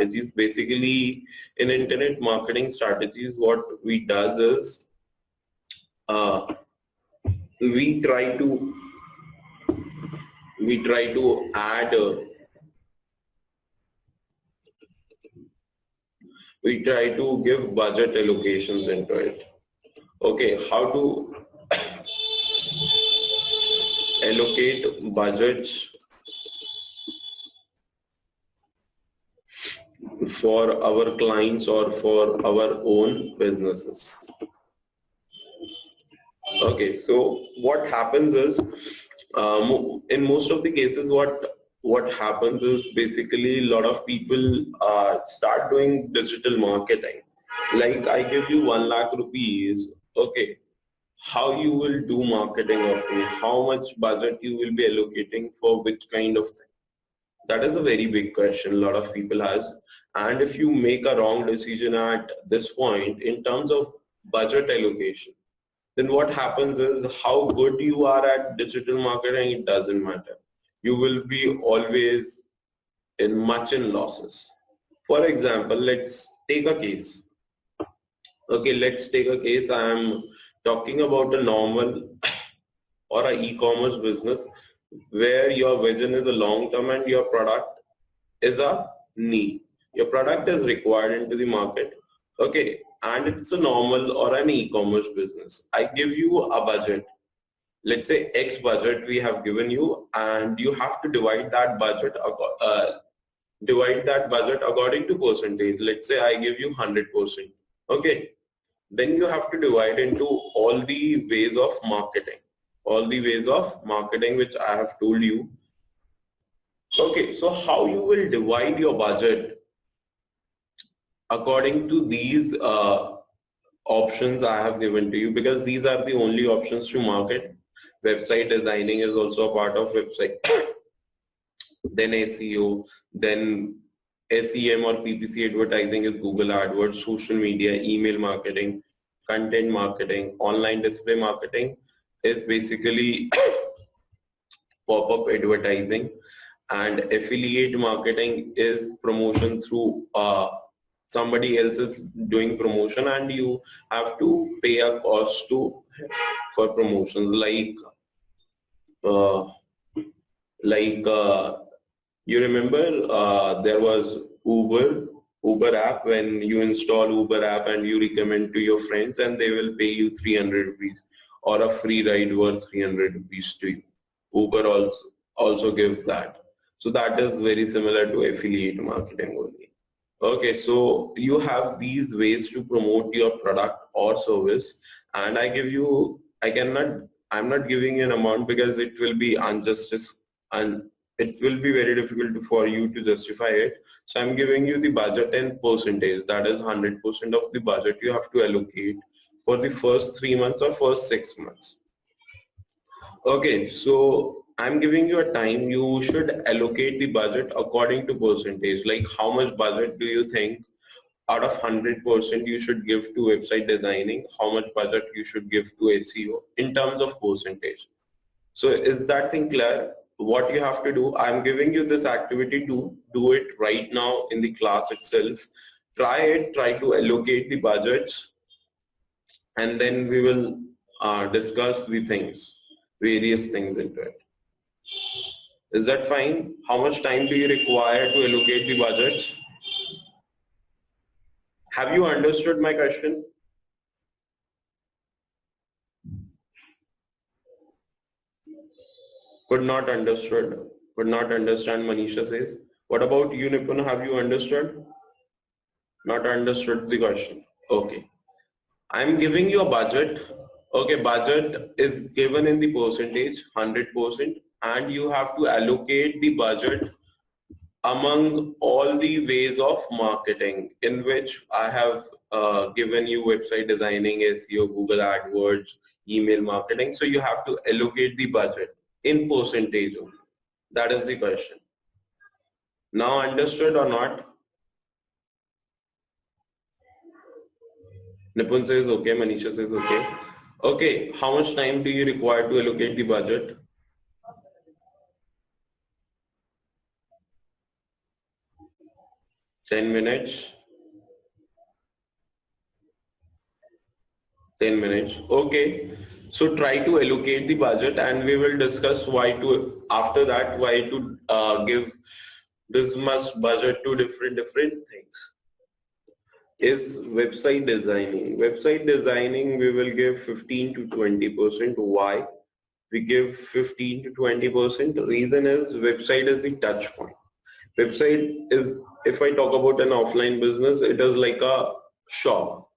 strategies. Basically, in internet marketing strategies, what we does is we try to add we try to give budget allocations into it. Okay, how to allocate budgets for our clients or for our own businesses. Okay, so what happens is, in most of the cases, what happens is basically a lot of people start doing digital marketing. Like I give you 1 lakh rupees, okay, how you will do marketing of me, how much budget you will be allocating for which kind of thing. That is a very big question a lot of people has. And if you make a wrong decision at this point in terms of budget allocation, then what happens is how good you are at digital marketing, it doesn't matter. You will be always in losses. For example, let's take a case. Okay, let's take a case. I am talking about a normal or a e-commerce business where your vision is a long term and your product is a need. Your product is required into the market. Okay, and it's a normal or an e-commerce business. I give you a budget. Let's say X budget we have given you, and you have to divide that budget according to percentage. Let's say I give you 100%. Okay, then you have to divide into all the ways of marketing. All the ways of marketing which I have told you. Okay, so how you will divide your budget according to these options I have given to you, because these are the only options to market. Website designing is also a part of website. Then SEO, then SEM or PPC advertising is Google AdWords, social media, email marketing, content marketing, online display marketing is basically pop-up advertising, and affiliate marketing is promotion through somebody else is doing promotion and you have to pay a cost for promotions you remember there was Uber app. When you install Uber app and you recommend to your friends, and they will pay you 300 rupees or a free ride worth 300 rupees to you. Uber also gives that. So that is very similar to affiliate marketing only. Okay, so you have these ways to promote your product or service, and I'm not giving you an amount because it will be injustice and it will be very difficult for you to justify it. So I'm giving you the budget in percentage. That is 100% of the budget you have to allocate for the first 3 months or first 6 months. Okay, so I'm giving you a time. You should allocate the budget according to percentage. Like how much budget do you think out of 100% you should give to website designing? How much budget you should give to SEO in terms of percentage? So is that thing clear? What you have to do, I'm giving you this activity to do it right now in the class itself. Try to allocate the budgets, and then we will discuss the things, various things into it. Is that fine? How much time do you require to allocate the budgets? Have you understood my question? Could not understand, Manisha says. What about you, Nipun? Have you understood? Not understood the question. Okay. I'm giving you a budget. Okay, budget is given in the percentage, 100%, and you have to allocate the budget among all the ways of marketing, in which I have given you website designing, SEO, Google AdWords, email marketing. So you have to allocate the budget in percentage only. That is the question. Now understood or not? Nipun says okay, Manisha says okay. Okay, how much time do you require to allocate the budget? 10 minutes. 10 minutes. Okay. So try to allocate the budget and we will discuss why to, after that, why to give this much budget to different things. Is website designing. Website designing, we will give 15 to 20%. Why? We give 15 to 20%. The reason is website is the touch point. Website is, if I talk about an offline business, it is like a shop.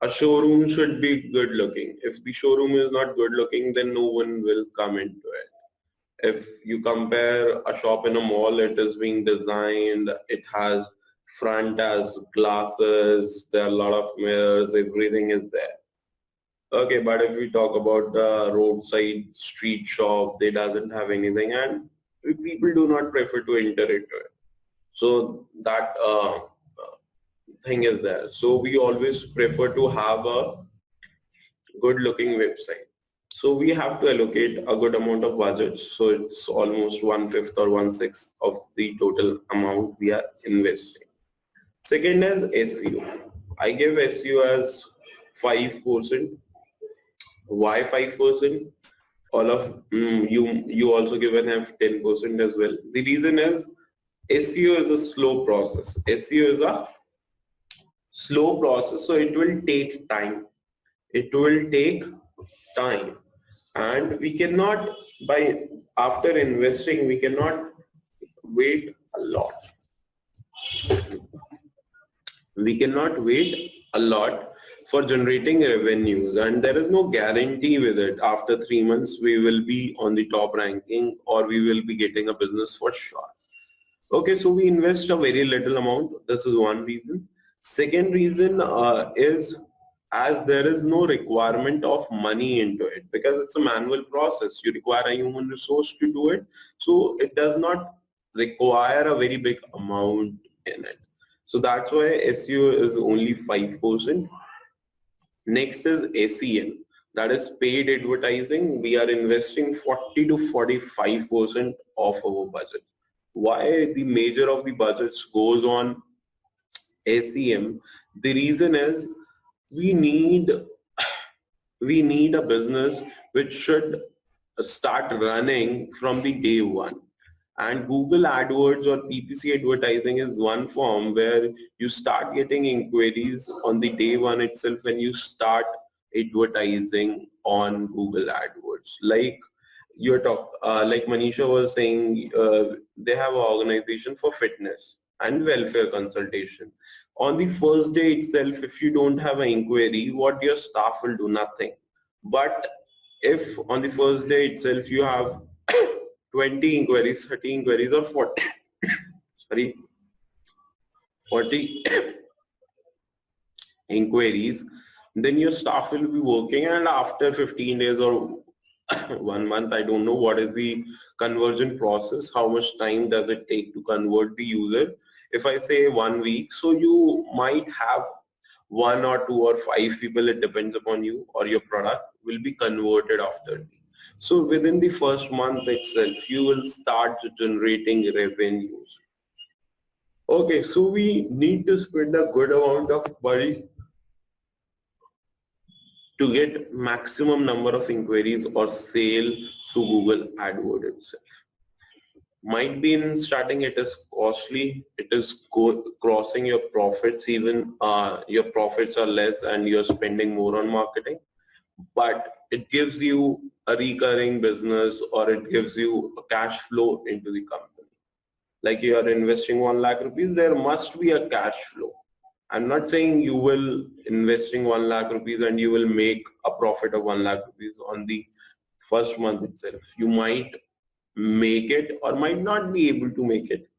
A showroom should be good looking. If the showroom is not good looking, then no one will come into it. If you compare a shop in a mall, it is being designed, it has front as glasses, there are a lot of mirrors, everything is there. Okay, but if we talk about the roadside street shop, they doesn't have anything and people do not prefer to enter into it. So that thing is there. So we always prefer to have a good looking website. So we have to allocate a good amount of budget. So it's almost 1/5 or 1/6 of the total amount we are investing. Second is SEO. I give SEO as 5%. Why 5%? All of you also given have 10% as well. The reason is SEO is a slow process. SEO is a slow process, so it will take time. It will take time, and we cannot after investing we cannot wait a lot. We cannot wait a lot for generating revenues, and there is no guarantee with it. After 3 months we will be on the top ranking or we will be getting a business for sure. Okay, so we invest a very little amount. This is one reason. Second reason is as there is no requirement of money into it, because it's a manual process. You require a human resource to do it. So it does not require a very big amount in it. So that's why SEO is only 5%. Next is SEM. That is paid advertising. We are investing 40 to 45% of our budget. Why the major of the budgets goes on SEM? The reason is we need a business which should start running from the day one. And Google AdWords or PPC advertising is one form where you start getting inquiries on the day one itself when you start advertising on Google AdWords. Like like Manisha was saying, they have an organization for fitness and welfare consultation. On the first day itself, if you don't have an inquiry, what your staff will do? Nothing. But if on the first day itself you have 20 inquiries, 30 inquiries or 40, sorry, 40 inquiries, then your staff will be working, and after 15 days or 1 month, I don't know what is the conversion process, how much time does it take to convert the user. If I say 1 week, so you might have 1 or 2 or 5 people, it depends upon you or your product, will be converted after. So within the first month itself, you will start generating revenues. Okay, so we need to spend a good amount of money to get maximum number of inquiries or sale through Google AdWords itself. Might be in starting it is costly, it is crossing your profits, even your profits are less and you're spending more on marketing, but it gives you a recurring business or it gives you a cash flow into the company. Like you are investing 1 lakh rupees, there must be a cash flow. I'm not saying you will investing 1 lakh rupees and you will make a profit of 1 lakh rupees on the first month itself. You might make it or might not be able to make it,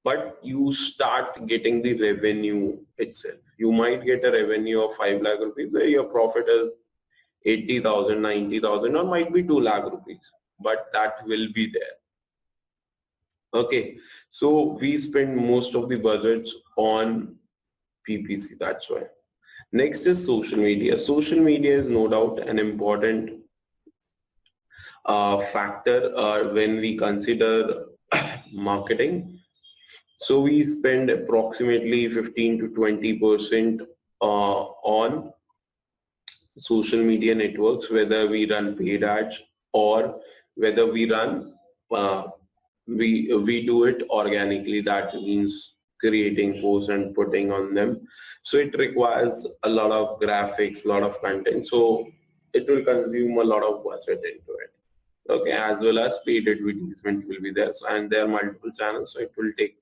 but you start getting the revenue itself. You might get a revenue of 5 lakh rupees where your profit is 80,000, 90,000 or might be 2 lakh rupees, but that will be there. Okay, so we spend most of the budgets on PPC, that's why. Next is social media. Social media is no doubt an important factor when we consider marketing. So we spend approximately 15 to 20% on social media networks, whether we run paid ads or whether we run uh, we do it organically. That means creating posts and putting on them. So it requires a lot of graphics, a lot of content. So it will consume a lot of budget into it. Okay, as well as paid advertisement will be there. So, and there are multiple channels, so it will take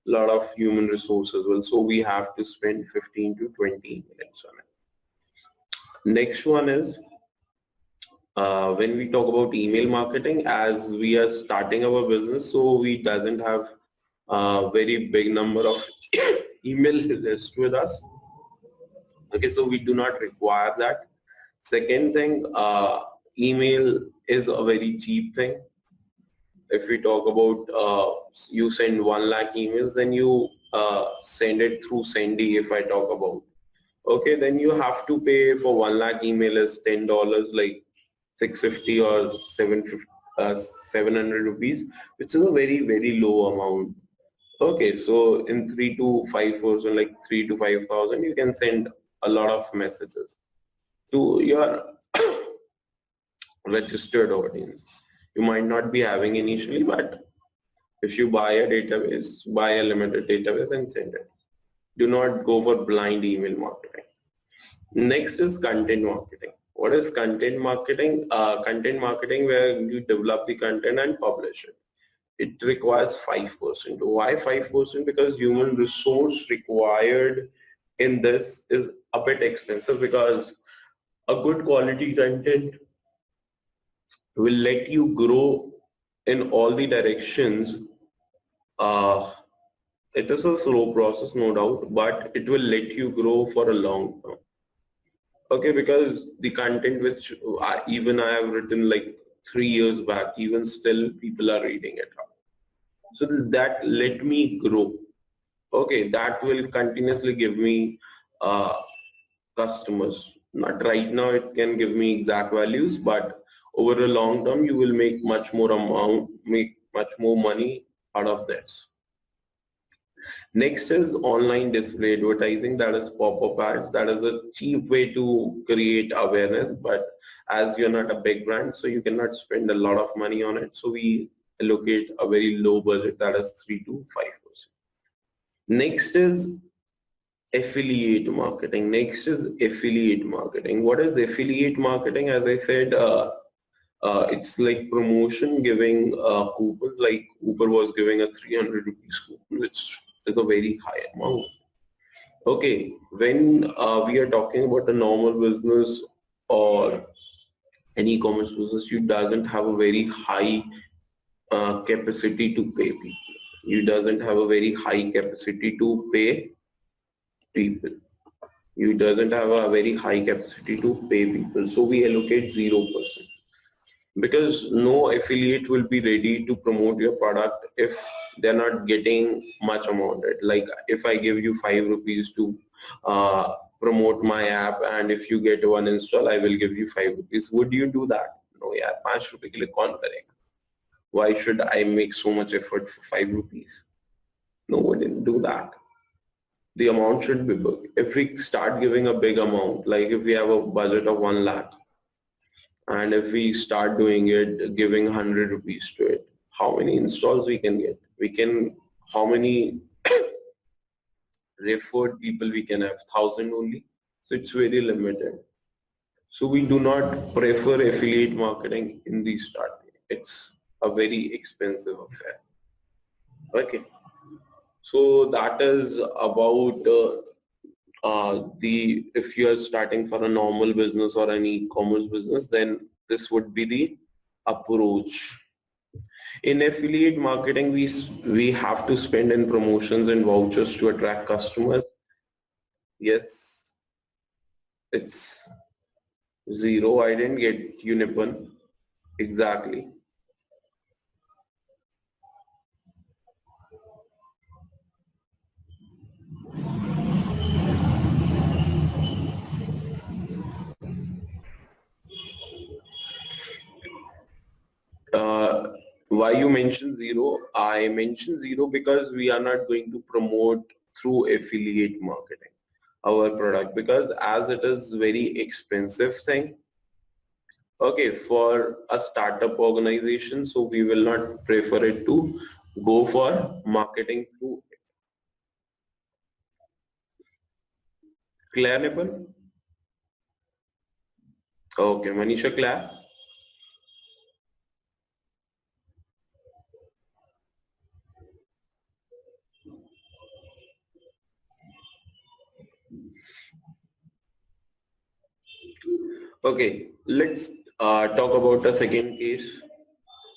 a lot of human resources as well. So we have to spend 15 to 20 minutes on it. Next one is when we talk about email marketing, as we are starting our business, so we doesn't have a very big number of email list with us. Okay, so we do not require that. Second thing, email is a very cheap thing. If we talk about you send 1 lakh emails, then you send it through Sendy. If I talk about, okay, then you have to pay for 1 lakh email is $10, like 650 or 750, 700 rupees, which is a very low amount. Okay, so in 3 to 5%, like 3 to 5,000, you can send a lot of messages to your registered audience. You might not be having initially, but if you buy a database, buy a limited database and send it. Do not go for blind email marketing. Next is content marketing. What is content marketing? Content marketing where you develop the content and publish it. It requires 5%. Why 5%? Because human resource required in this is a bit expensive, because a good quality content will let you grow in all the directions. It is a slow process, no doubt, but it will let you grow for a long term. Okay, because the content which even I have written like 3 years back, even still people are reading it. So that let me grow. Okay, that will continuously give me customers. Not right now, it can give me exact values, but over a long term, you will make much more money out of this. Next is online display advertising, that is pop-up ads. That is a cheap way to create awareness, but as you're not a big brand, so you cannot spend a lot of money on it. So we allocate a very low budget, that is 3 to 5%. Next is affiliate marketing. What is affiliate marketing? As I said, it's like promotion, giving coupons. Like Uber was giving a 300 rupees coupon, which is a very high amount. Okay, when we are talking about a normal business or an e-commerce business, you doesn't have a very high capacity to pay people. You doesn't have a very high capacity to pay people. You doesn't have a very high capacity to pay people. So we allocate 0%. Because no affiliate will be ready to promote your product if they're not getting much amount. Like if I give you 5 rupees to promote my app, and if you get one install, I will give you 5 rupees. Would you do that? No, yeah, 5 rupees ke liye kaun karega? Why should I make so much effort for 5 rupees? No, we didn't do that. The amount should be big. If we start giving a big amount, like if we have a budget of 1 lakh, and if we start doing it, giving 100 rupees to it, how many installs we can get? How many referred people we can have? 1,000 only. So it's very limited. So we do not prefer affiliate marketing in the start. It's a very expensive affair. Okay. So that is about if you are starting for a normal business or an e-commerce business, then this would be the approach. In affiliate marketing, we have to spend in promotions and vouchers to attract customers. Yes, it's 0. I didn't get you, Nipun. Exactly. Why you mention zero? I mention zero because we are not going to promote through affiliate marketing our product, because as it is very expensive thing, okay, for a startup organization, so we will not prefer it to go for marketing through. Clear, Nipal? Okay, Manisha, clear? Okay, let's talk about the second case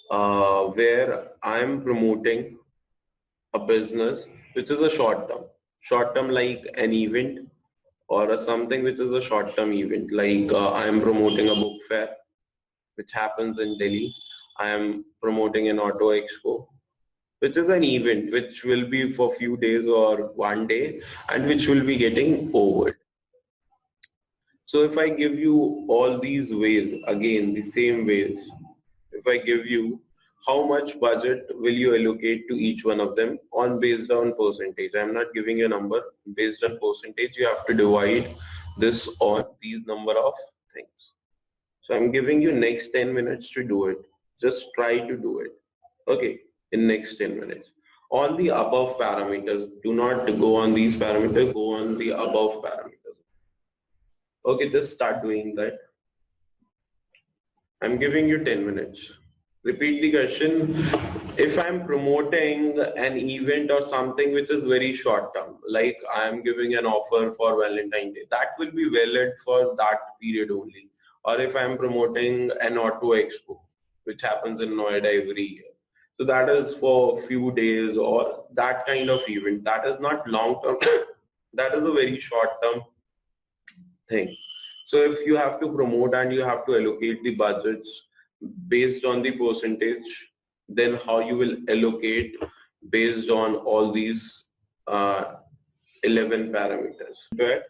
where I'm promoting a business which is a short term like an event, or a something which is a short term event, like I am promoting a book fair which happens in Delhi. I am promoting an auto expo, which is an event which will be for few days or one day and which will be getting over. So if I give you all these ways, again the same ways, if I give you how much budget will you allocate to each one of them on based on percentage. I'm not giving a number. Based on percentage, you have to divide this on these number of things. So I'm giving you next 10 minutes to do it. Just try to do it. Okay, in next 10 minutes. On the above parameters, do not go on these parameters, go on the above parameters. Okay, just start doing that. I'm giving you 10 minutes. Repeat the question. If I'm promoting an event or something which is very short term, like I'm giving an offer for Valentine's Day, that will be valid for that period only. Or if I'm promoting an auto expo, which happens in Noida every year. So that is for a few days or that kind of event. That is not long term. That is a very short term thing. So if you have to promote and you have to allocate the budgets based on the percentage, then how you will allocate based on all these 11 parameters. But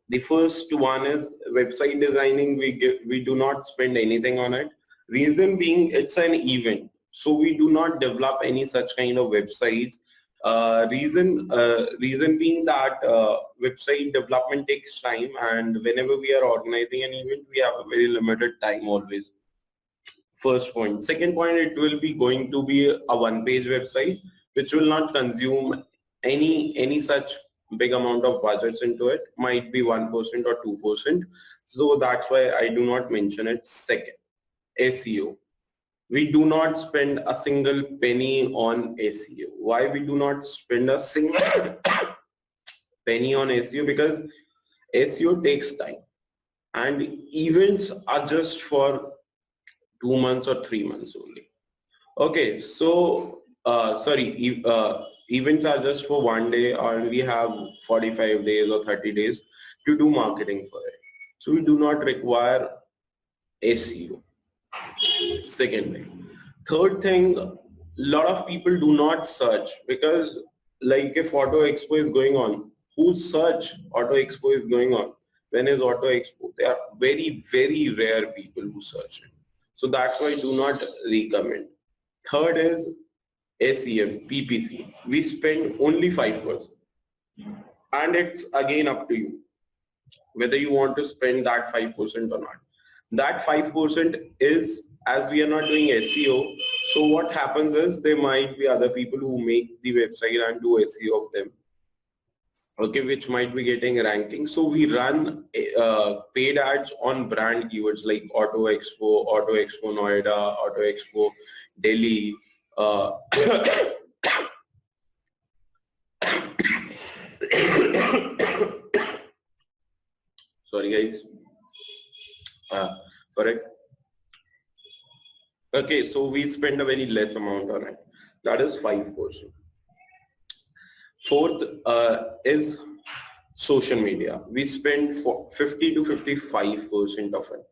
the first one is website designing. We do not spend anything on it. Reason being, it's an event, so we do not develop any such kind of websites. Reason being that website development takes time, and whenever we are organizing an event, we have a very limited time always. First point. Second point, it will be going to be a one-page website, which will not consume any such big amount of budgets into it. Might be 1% or 2%. So that's why I do not mention it. Second, SEO. We do not spend a single penny on SEO. Why we do not spend a single penny on SEO? Because SEO takes time, and events are just for 2 months or 3 months only. Okay, so events are just for one day, or we have 45 days or 30 days to do marketing for it. So we do not require SEO. Second thing. Third thing, a lot of people do not search, because like if Auto Expo is going on, who search Auto Expo is going on? When is Auto Expo? There are very, very rare people who search it. So that's why I do not recommend. Third is SEM, PPC. We spend only 5%. And it's again up to you whether you want to spend that 5% or not. That 5% is, as we are not doing SEO, so what happens is there might be other people who make the website and do SEO of them, okay, which might be getting ranking. So we run paid ads on brand keywords like Auto Expo Noida, Auto Expo Delhi. Sorry guys. Correct. Okay, so we spend a very less amount on it. That is 5%. Fourth is social media. We spend 50 to 55% of it.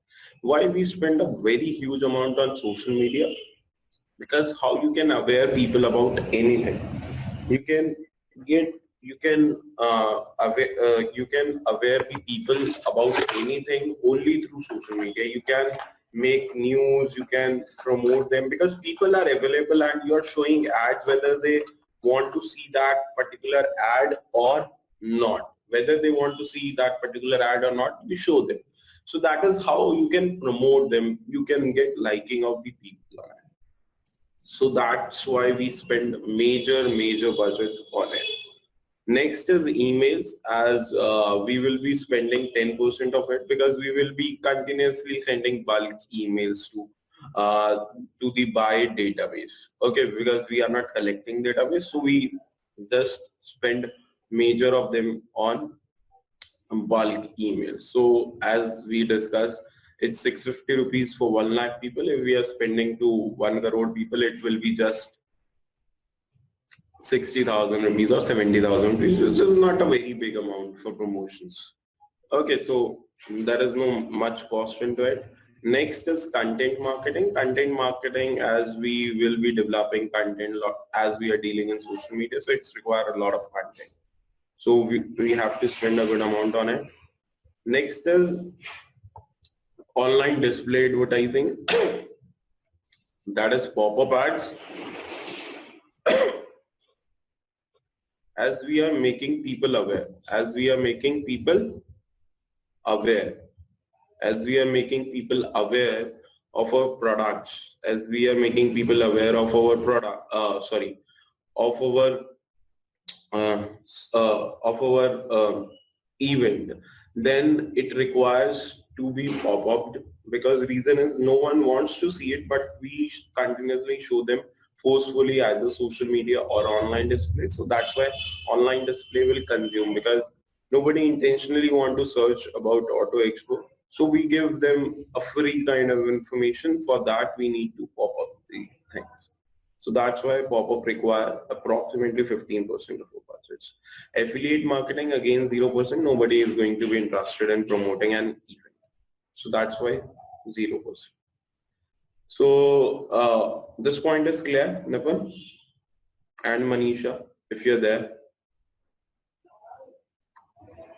Why we spend a very huge amount on social media? Because how you can aware people about anything. You can aware the people about anything only through social media. make news, you can promote them, because people are available and you're showing ads whether they want to see that particular ad or not. Whether they want to see that particular ad or not, you show them. So that is how you can promote them. You can get liking of the people on it. So that's why we spend major budget on it. Next is emails, as we will be spending 10% of it, because we will be continuously sending bulk emails to the buy database. Okay, because we are not collecting database, so we just spend major of them on bulk emails. So as we discussed, it's 650 rupees for 1 lakh people. If we are spending to 1 crore people, it will be just 60,000 rupees or 70,000 rupees, which is not a very big amount for promotions. Okay, so there is no much cost into it. Next is content marketing. Content marketing, as we will be developing content as we are dealing in social media, so it's require a lot of content. So we have to spend a good amount on it. Next is online display advertising. That is pop-up ads. As we are making people aware, as we are making people aware of our products, as we are making people aware of our product, of our event, then it requires to be pop-up, because reason is no one wants to see it, but we continuously show them forcefully either social media or online display. So that's why online display will consume, because nobody intentionally want to search about Auto Expo. So we give them a free kind of information. For that we need to pop up the things. So that's why pop-up require approximately 15% of our budgets. Affiliate marketing, again 0%. Nobody is going to be interested in promoting an event. So that's why 0%. So this point is clear, Nipun and Manisha, if you're there.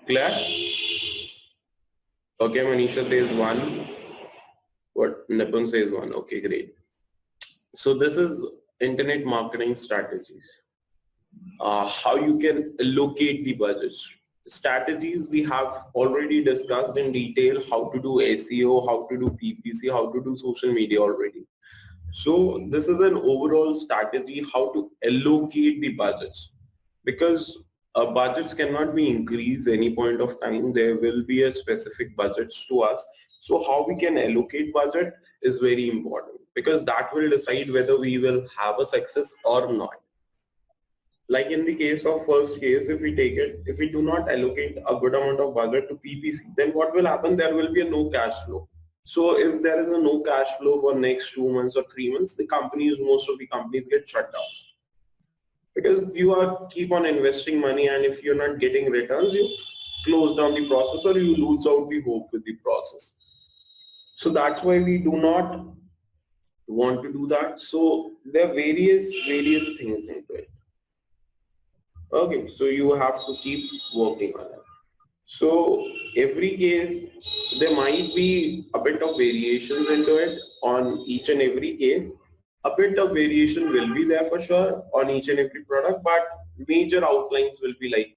Clear? Okay, Manisha says 1. What Nipun says 1. Okay, great. So this is internet marketing strategies. How you can allocate the budgets. Strategies we have already discussed in detail, how to do SEO, how to do PPC, how to do social media already. So this is an overall strategy how to allocate the budgets, because budgets cannot be increased any point of time. There will be a specific budgets to us. So how we can allocate budget is very important, because that will decide whether we will have a success or not. Like in the case of first case, if we take it, if we do not allocate a good amount of budget to PPC, then what will happen? There will be a no cash flow. So if there is a no cash flow for next 2 months or 3 months, most of the companies get shut down. Because you are keep on investing money, and if you're not getting returns, you close down the process or you lose out the hope with the process. So that's why we do not want to do that. So there are various things into it. Okay, so you have to keep working on it. So every case, there might be a bit of variations into it on each and every case. A bit of variation will be there for sure on each and every product, but major outlines will be like